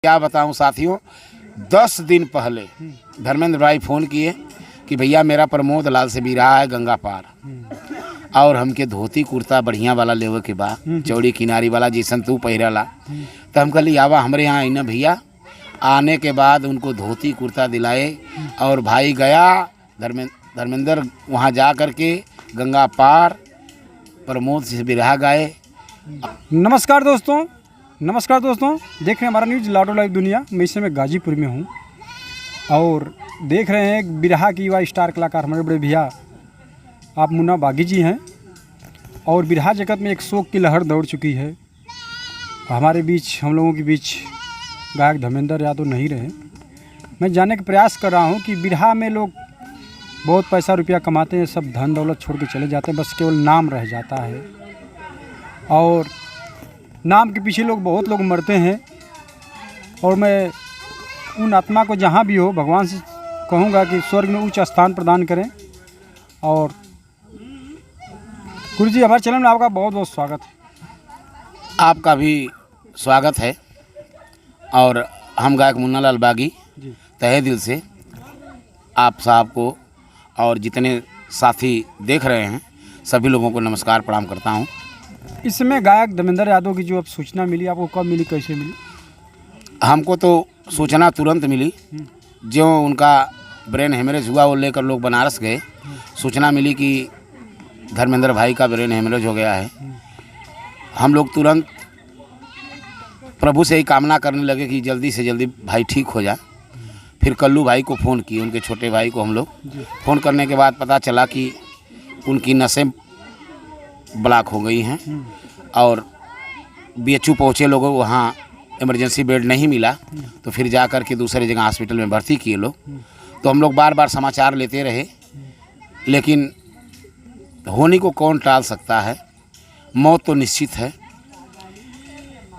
क्या बताऊं साथियों, 10 दिन पहले धर्मेंद्र भाई फ़ोन किए कि भैया मेरा प्रमोद लाल से भी रहा है गंगा पार और हमके धोती कुर्ता बढ़िया वाला लेवे के बा, चौड़ी किनारी वाला जैसन तू पहिरला। तो हम कहली आवा हमारे यहाँ आई ना भैया। आने के बाद उनको धोती कुर्ता दिलाए और भाई गया धर्मेंद्र वहाँ जा कर के गंगा पार प्रमोद से बिरहा गाए। नमस्कार दोस्तों, देख रहे हैं हमारा न्यूज़ लाडो लाइव दुनिया। मैं इस समय गाजीपुर में हूँ और देख रहे हैं एक बिरहा की युवा स्टार कलाकार हमारे बड़े भैया आप मुन्ना बागी जी हैं। और बिरहा जगत में एक शोक की लहर दौड़ चुकी है। हमारे बीच, हम लोगों के बीच गायक धर्मेंद्र यादव नहीं रहे। मैं जानने का प्रयास कर रहा हूँ कि बिरहा में लोग बहुत पैसा रुपया कमाते हैं, सब धन दौलत छोड़ के चले जाते हैं, बस केवल नाम रह जाता है। और नाम के पीछे बहुत लोग मरते हैं। और मैं उन आत्मा को जहाँ भी हो भगवान से कहूँगा कि स्वर्ग में उच्च स्थान प्रदान करें। और गुरु जी, हमारे चैनल में आपका बहुत बहुत स्वागत है। आपका भी स्वागत है। और हम गायक मुन्ना लाल बागी तहे दिल से आप साहब को और जितने साथी देख रहे हैं सभी लोगों को नमस्कार प्रणाम करता हूं। इस समय गायक धर्मेंद्र यादव की जो अब सूचना मिली, आपको कब मिली, कैसे मिली? हमको तो सूचना तुरंत मिली। जो उनका ब्रेन हेमरेज हुआ वो लेकर लोग बनारस गए। सूचना मिली कि धर्मेंद्र भाई का ब्रेन हेमरेज हो गया है। हम लोग तुरंत प्रभु से ही कामना करने लगे कि जल्दी से जल्दी भाई ठीक हो जाए। फिर कल्लू भाई को फ़ोन किए, उनके छोटे भाई को हम लोग फ़ोन करने के बाद पता चला कि उनकी नसें ब्लॉक हो गई हैं और बीएचयू पहुँचे लोग, वहाँ इमरजेंसी बेड नहीं मिला तो फिर जा कर के दूसरी जगह हॉस्पिटल में भर्ती किए लोग। तो हम लोग बार बार समाचार लेते रहे, लेकिन होने को कौन टाल सकता है। मौत तो निश्चित है,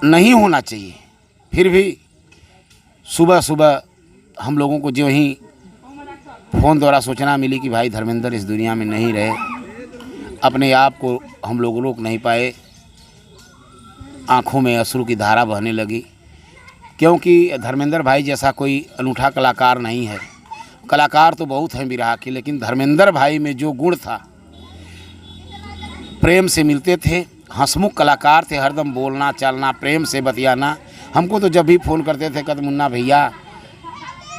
नहीं होना चाहिए। फिर भी सुबह सुबह हम लोगों को जो ही फ़ोन द्वारा सूचना मिली कि भाई धर्मेंद्र इस दुनिया में नहीं रहे, अपने आप को हम लोग रोक नहीं पाए। आँखों में अश्रु की धारा बहने लगी, क्योंकि धर्मेंद्र भाई जैसा कोई अनूठा कलाकार नहीं है। कलाकार तो बहुत हैं बिरहा के, लेकिन धर्मेंद्र भाई में जो गुण था, प्रेम से मिलते थे, हंसमुख कलाकार थे, हरदम बोलना चालना, प्रेम से बतियाना। हमको तो जब भी फ़ोन करते थे कहते मुन्ना भैया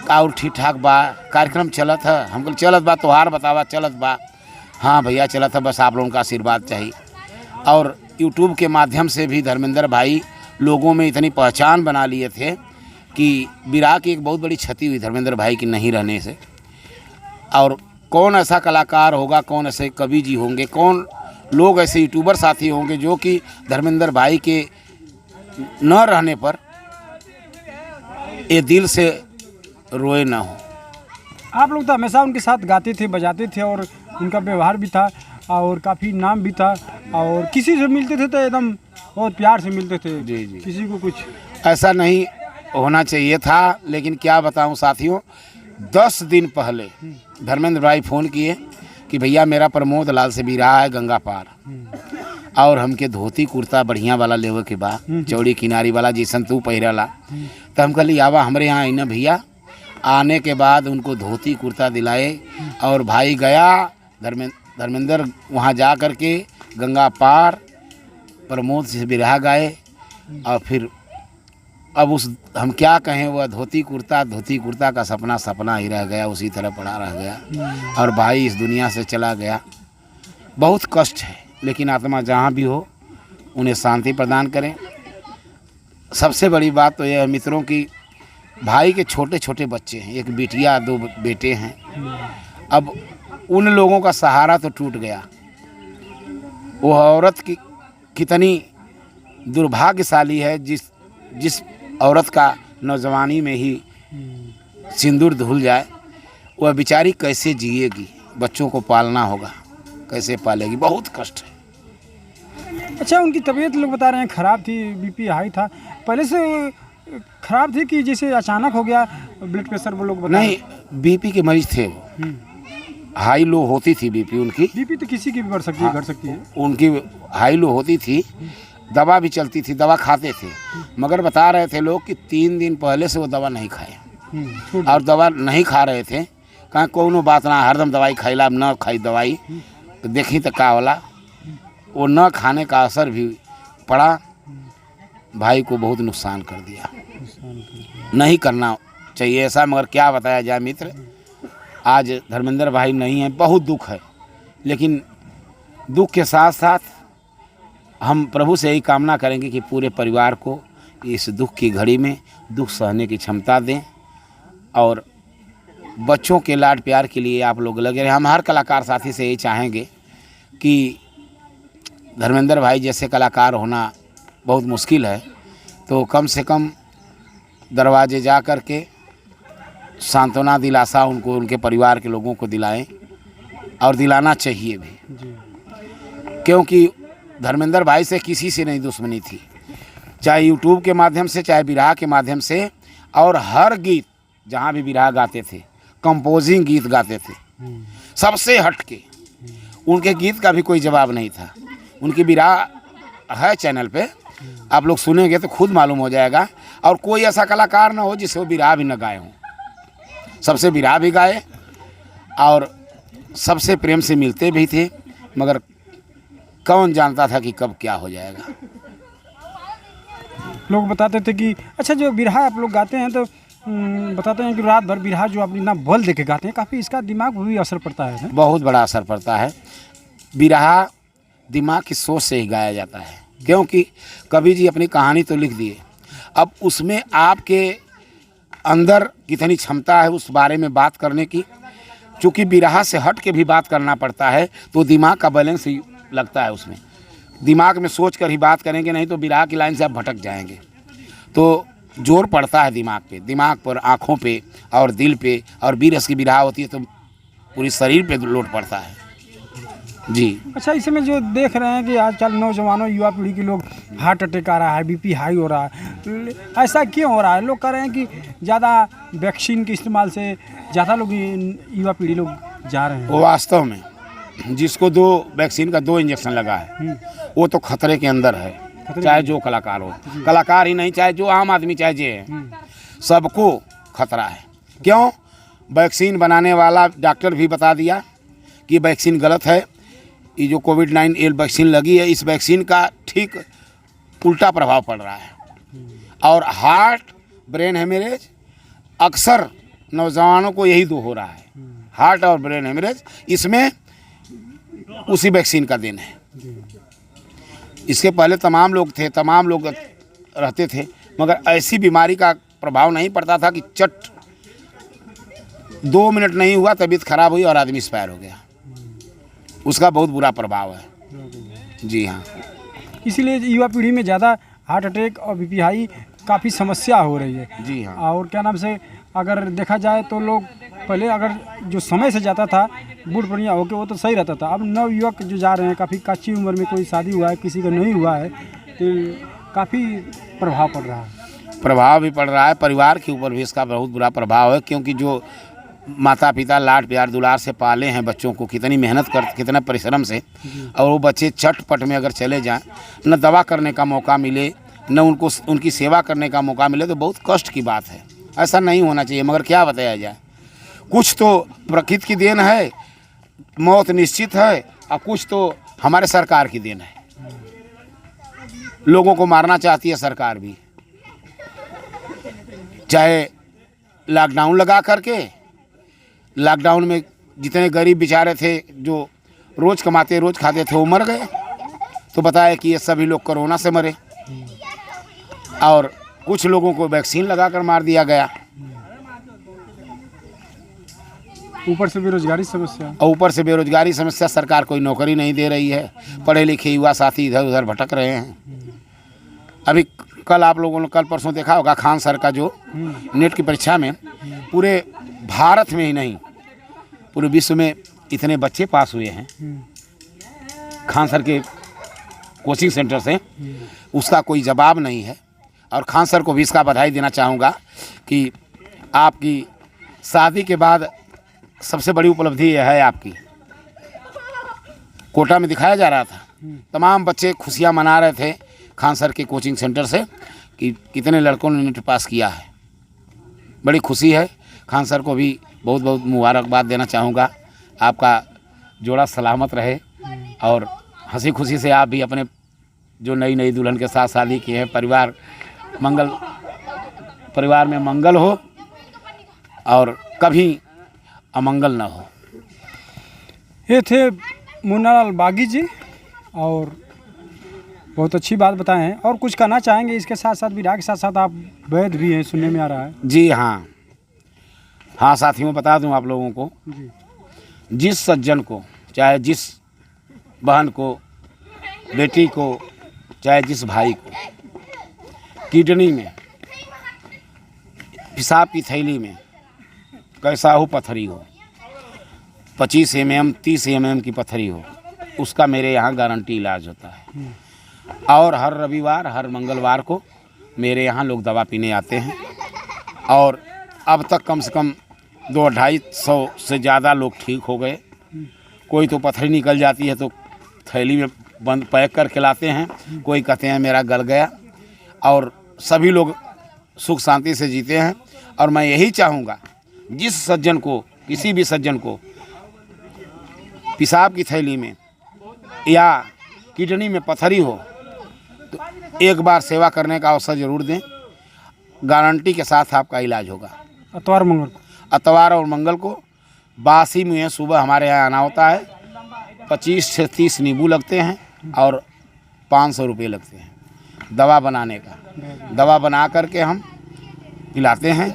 का और ठीक ठाक बा, कार्यक्रम चलत है। हमको चलत बा, तोहार बतावा चलत बा। हाँ भैया चलत है, बस आप लोगों का आशीर्वाद चाहिए। और यूट्यूब के माध्यम से भी धर्मेंद्र भाई लोगों में इतनी पहचान बना लिए थे कि बिरहा की एक बहुत बड़ी क्षति हुई धर्मेंद्र भाई की नहीं रहने से। और कौन ऐसा कलाकार होगा, कौन ऐसे कवि जी होंगे, कौन लोग ऐसे यूट्यूबर साथी होंगे जो कि धर्मेंद्र भाई के न रहने पर ये दिल से रोए ना हो। आप लोग तो हमेशा उनके साथ गाते थे, बजाते थे और उनका व्यवहार भी था और काफ़ी नाम भी था। और किसी से मिलते थे तो एकदम बहुत प्यार से मिलते थे। जी जी, किसी को कुछ ऐसा नहीं होना चाहिए था। लेकिन क्या बताऊं साथियों, 10 दिन पहले धर्मेंद्र भाई फ़ोन किए कि भैया मेरा प्रमोद लाल से भी रहा है गंगा पार और हमके धोती कुर्ता बढ़िया वाला लेवे के बा, चौड़ी किनारी वाला जैसन तू पहिरला। तो हम कहली आवा हमारे यहाँ आई ना भैया। आने के बाद उनको धोती कुर्ता दिलाए और भाई गया धर्मेंद्र वहाँ जा कर के गंगा पार प्रमोद से बिरहा गाए। और फिर अब उस हम क्या कहें, वह धोती कुर्ता का सपना ही रह गया, उसी तरह पड़ा रह गया और भाई इस दुनिया से चला गया। बहुत कष्ट है, लेकिन आत्मा जहाँ भी हो उन्हें शांति प्रदान करें। सबसे बड़ी बात तो यह है मित्रों की, भाई के छोटे छोटे बच्चे हैं, एक बिटिया 2 बेटे हैं। अब उन लोगों का सहारा तो टूट गया। वो औरत की कितनी दुर्भाग्यशाली है जिस औरत का नौजवानी में ही सिंदूर धुल जाए। वह बेचारी कैसे जिएगी, बच्चों को पालना होगा, कैसे पालेगी, बहुत कष्ट है। अच्छा, उनकी तबीयत लोग बता रहे हैं ख़राब थी, बीपी हाई था, पहले से ख़राब थी कि जैसे अचानक हो गया ब्लड प्रेशर? वो लोग बता नहीं, बीपी के मरीज थे वो। हाई लो होती थी बीपी उनकी। बीपी तो किसी की भी बढ़ सकती है, घट सकती है। उनकी हाई लो होती थी, दवा भी चलती थी, दवा खाते थे, मगर बता रहे थे लोग कि 3 दिन पहले से वो दवा नहीं खाए और दवा नहीं खा रहे थे। कहाँ कोनो बात ना, हरदम दवाई खैला, न खाई दवाई तो देखी तो का होला, वो न खाने का असर भी पड़ा, भाई को बहुत नुकसान कर दिया। नहीं करना चाहिए ऐसा, मगर क्या बताया जाए मित्र, आज धर्मेंद्र भाई नहीं है, बहुत दुख है। लेकिन दुख के साथ साथ हम प्रभु से यही कामना करेंगे कि पूरे परिवार को इस दुख की घड़ी में दुख सहने की क्षमता दें और बच्चों के लाड प्यार के लिए आप लोग लगे रहे। हम हर कलाकार साथी से यही चाहेंगे कि धर्मेंद्र भाई जैसे कलाकार होना बहुत मुश्किल है, तो कम से कम दरवाजे जा कर के सांत्वना दिलासा उनको, उनके परिवार के लोगों को दिलाएं और दिलाना चाहिए भी, क्योंकि धर्मेंद्र भाई से किसी से नहीं दुश्मनी थी, चाहे यूट्यूब के माध्यम से, चाहे बिरहा के माध्यम से, और हर गीत जहाँ भी बिरहा गाते थे, कंपोजिंग गीत गाते थे, सबसे हटके उनके गीत का भी कोई जवाब नहीं था। उनकी बिरहा है चैनल पे, आप लोग सुनेंगे तो खुद मालूम हो जाएगा। और कोई ऐसा कलाकार ना हो जिसे वो बिरहा भी न गाए हों, सबसे बिरहा भी गाए और सबसे प्रेम से मिलते भी थे, मगर कौन जानता था कि कब क्या हो जाएगा। लोग बताते थे कि अच्छा जो बिरहा आप लोग गाते हैं तो बताते हैं कि रात भर बिरहा जो आप इतना बल दे के गाते हैं, काफ़ी इसका दिमाग पर भी असर पड़ता है। बहुत बड़ा असर पड़ता है। बिरहा दिमाग की सोच से ही गाया जाता है, क्योंकि कवि जी अपनी कहानी तो लिख दिए, अब उसमें आपके अंदर कितनी क्षमता है उस बारे में बात करने की। चूँकि बिरहा से हट के भी बात करना पड़ता है, तो दिमाग का बैलेंस ही लगता है उसमें। दिमाग में सोच कर ही बात करेंगे, नहीं तो बिरहा की लाइन से आप भटक जाएंगे। तो जोर पड़ता है दिमाग पे, दिमाग पर, आँखों पे और दिल पे, और 20 रस की बिरहा होती है तो पूरी शरीर पे लोड पड़ता है जी। अच्छा, इसमें जो देख रहे हैं कि आजकल नौजवानों, युवा पीढ़ी के लोग हार्ट अटैक आ रहा है, बीपी हाई हो रहा है, ऐसा क्यों हो रहा है? लोग कह रहे हैं कि ज़्यादा वैक्सीन के इस्तेमाल से ज़्यादा लोग, युवा पीढ़ी लोग जा रहे हैं। वो वास्तव में जिसको 2 वैक्सीन का 2 इंजेक्शन लगा है वो तो खतरे के अंदर है, चाहे जो कलाकार हो, कलाकार ही नहीं, चाहे जो आम आदमी, चाहे जे है, सबको खतरा है। क्यों? वैक्सीन बनाने वाला डॉक्टर भी बता दिया कि वैक्सीन गलत है। ये जो कोविड-19 वैक्सीन लगी है, इस वैक्सीन का ठीक उल्टा प्रभाव पड़ रहा है, और हार्ट ब्रेन हेमरेज अक्सर नौजवानों को यही 2 हो रहा है, हार्ट और ब्रेन हेमरेज। इसमें उसी वैक्सीन का देन है। इसके पहले तमाम लोग थे, तमाम लोग रहते थे, मगर ऐसी बीमारी का प्रभाव नहीं पड़ता था कि चट 2 मिनट नहीं हुआ तबीयत खराब हुई और आदमी एक्सपायर हो गया। उसका बहुत बुरा प्रभाव है जी। हाँ, इसीलिए युवा पीढ़ी में ज़्यादा हार्ट अटैक और बीपी हाई काफ़ी समस्या हो रही है जी। हाँ, और क्या नाम से अगर देखा जाए तो लोग पहले अगर जो समय से जाता था बूढ़ बढ़िया होकर, वो तो सही रहता था। अब नव युवक जो जा रहे हैं, काफ़ी कच्ची उम्र में, कोई शादी हुआ है, किसी का नहीं हुआ है, तो काफ़ी प्रभाव पड़ रहा है। प्रभाव भी पड़ रहा है, परिवार के ऊपर भी इसका बहुत बुरा प्रभाव है, क्योंकि जो माता पिता लाड प्यार दुलार से पाले हैं बच्चों को, कितनी मेहनत कर, कितना परिश्रम से, और वो बच्चे चटपट में अगर चले जाएं, न दवा करने का मौका मिले, न उनको उनकी सेवा करने का मौका मिले, तो बहुत कष्ट की बात है। ऐसा नहीं होना चाहिए, मगर क्या बताया जाए, कुछ तो प्रकृति की देन है, मौत निश्चित है, और कुछ तो हमारे सरकार की देन है। लोगों को मारना चाहती है सरकार भी, चाहे लॉकडाउन लगा करके। लॉकडाउन में जितने गरीब बेचारे थे जो रोज़ कमाते रोज़ खाते थे, वो मर गए। तो बताया कि ये सभी लोग कोरोना से मरे, और कुछ लोगों को वैक्सीन लगाकर मार दिया गया। ऊपर से बेरोजगारी समस्या, और ऊपर से बेरोजगारी समस्या, सरकार कोई नौकरी नहीं दे रही है, पढ़े लिखे युवा साथी इधर उधर भटक रहे हैं। अभी कल आप लोगों ने कल परसों देखा होगा, खान सर का जो नेट की परीक्षा में पूरे भारत में ही नहीं पूरे विश्व में इतने बच्चे पास हुए हैं खान सर के कोचिंग सेंटर से, उसका कोई जवाब नहीं है। और खान सर को भी इसका बधाई देना चाहूँगा कि आपकी शादी के बाद सबसे बड़ी उपलब्धि यह है आपकी। कोटा में दिखाया जा रहा था, तमाम बच्चे खुशियाँ मना रहे थे खान सर के कोचिंग सेंटर से कि कितने लड़कों ने नेट पास किया है। बड़ी खुशी है। खान सर को भी बहुत बहुत मुबारकबाद देना चाहूँगा। आपका जोड़ा सलामत रहे और हंसी खुशी से आप भी अपने जो नई नई दुल्हन के साथ शादी किए हैं, परिवार में मंगल हो और कभी अमंगल ना हो। ये थे मुन्नालाल बागी जी और बहुत अच्छी बात बताए हैं। और कुछ कहना चाहेंगे इसके साथ साथ, विराह के साथ साथ आप वैद भी हैं, सुनने में आ रहा है। जी हाँ साथियों, बता दूं आप लोगों को, जी। जिस सज्जन को, चाहे जिस बहन को, बेटी को, चाहे जिस भाई को किडनी में, पेशाब की थैली में कैसा हो पथरी हो, 25 mm 30 mm की पथरी हो, उसका मेरे यहाँ गारंटी इलाज होता है। और हर रविवार हर मंगलवार को मेरे यहाँ लोग दवा पीने आते हैं और अब तक कम से कम 200-250 से ज़्यादा लोग ठीक हो गए। कोई तो पथरी निकल जाती है तो थैली में बंद पैक करके लाते हैं, कोई कहते हैं मेरा गल गया, और सभी लोग सुख शांति से जीते हैं। और मैं यही चाहूँगा, जिस सज्जन को, किसी भी सज्जन को पेशाब की थैली में या किडनी में पथरी हो तो एक बार सेवा करने का अवसर ज़रूर दें। गारंटी के साथ आपका इलाज होगा। अतवार और मंगल को बासी मुँह सुबह हमारे यहाँ आना होता है। 25 से 30 नींबू लगते हैं और 500 रुपये लगते हैं दवा बनाने का। दवा बना करके हम पिलाते हैं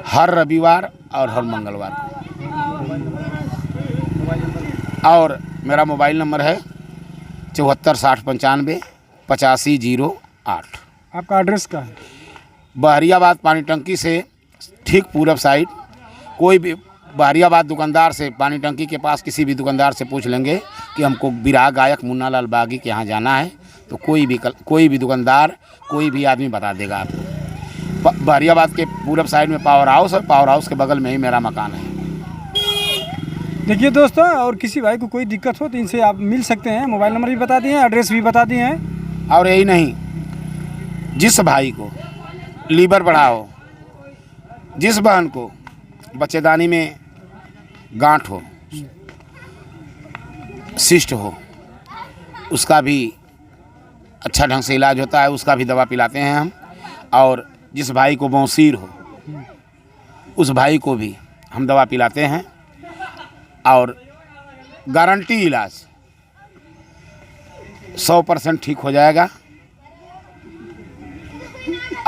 हर रविवार और हर मंगलवार को। और मेरा मोबाइल नंबर है 74 60 95 85 08। आपका एड्रेस क्या है? बहरियाबाद पानी टंकी से ठीक पूरब साइड। कोई भी बहरियाबाद दुकानदार से, पानी टंकी के पास किसी भी दुकानदार से पूछ लेंगे कि हमको विराह गायक मुन्नालाल बागी के यहाँ जाना है, तो कोई भी दुकानदार, कोई भी आदमी बता देगा आपको। बहरियाबाद के पूरब साइड में पावर हाउस है, पावर हाउस के बगल में ही मेरा मकान है। देखिए दोस्तों, और किसी भाई को कोई दिक्कत हो तो इनसे आप मिल सकते हैं। मोबाइल नंबर भी बता दिए हैं, एड्रेस भी बता दिए हैं। और यही नहीं, जिस भाई को लीवर बढ़ा हो, जिस बहन को बच्चेदानी में गांठ हो, सिस्ट हो, उसका भी अच्छा ढंग से इलाज होता है, उसका भी दवा पिलाते हैं हम। और जिस भाई को बौसीर हो, उस भाई को भी हम दवा पिलाते हैं और गारंटी इलाज 100% ठीक हो जाएगा।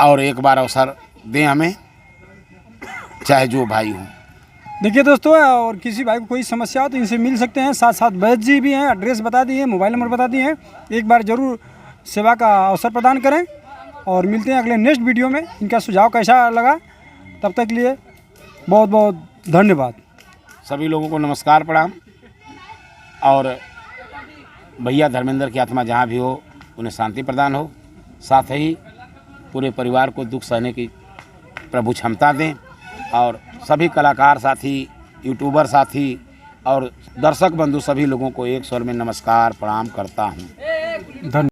और एक बार अवसर दें हमें, चाहे जो भाई हो। देखिए दोस्तों, और किसी भाई को कोई समस्या हो तो इनसे मिल सकते हैं। साथ साथ वैद्य जी भी हैं, एड्रेस बता दिए, मोबाइल नंबर बता दिए हैं। एक बार ज़रूर सेवा का अवसर प्रदान करें और मिलते हैं अगले नेक्स्ट वीडियो में। इनका सुझाव कैसा लगा, तब तक के लिए बहुत बहुत धन्यवाद। सभी लोगों को नमस्कार, प्रणाम। और भैया धर्मेंद्र की आत्मा जहाँ भी हो उन्हें शांति प्रदान हो। साथ ही पूरे परिवार को दुख सहने की प्रभु क्षमता दें। और सभी कलाकार साथी, यूट्यूबर साथी और दर्शक बंधु सभी लोगों को एक स्वर में नमस्कार प्रणाम करता हूँ। धन्यवाद।